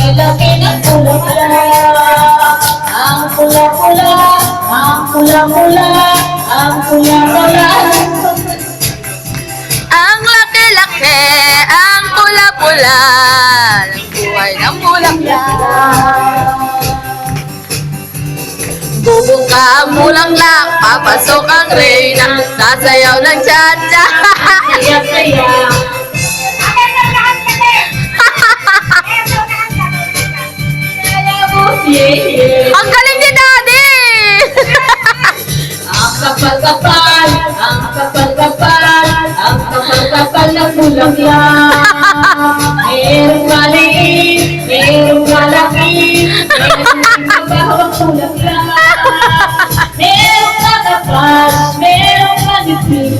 laki-laki ng bulaklak. Ang pula-pula, ang pula-pula, ang pula-pula. Ang laki-laki, ang pula-pula, ng buhay ng bulaklak. Bubuka ang bulaklak, papasok ang reyna, sasayaw ng cha-cha. Saya-saya. Ang galing ni Daddy! Ang kapal-kapal, ang kapal-kapal, ang kapal-kapal ng bulaklak. Merong maliit, merong malaki, merong mabawang bulaklak. Merong kakapal, merong manipis,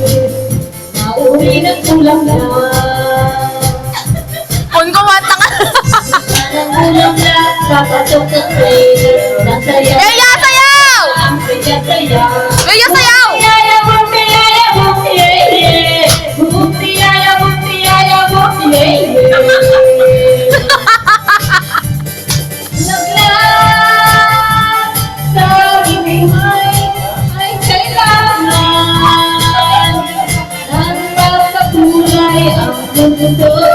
mauri ng bulaklak. Kung kumata ka. Ang bulaklak, papasok sa train, nasaya. Kaya sayaw! Ang saya-saya. Kaya sayaw! Ang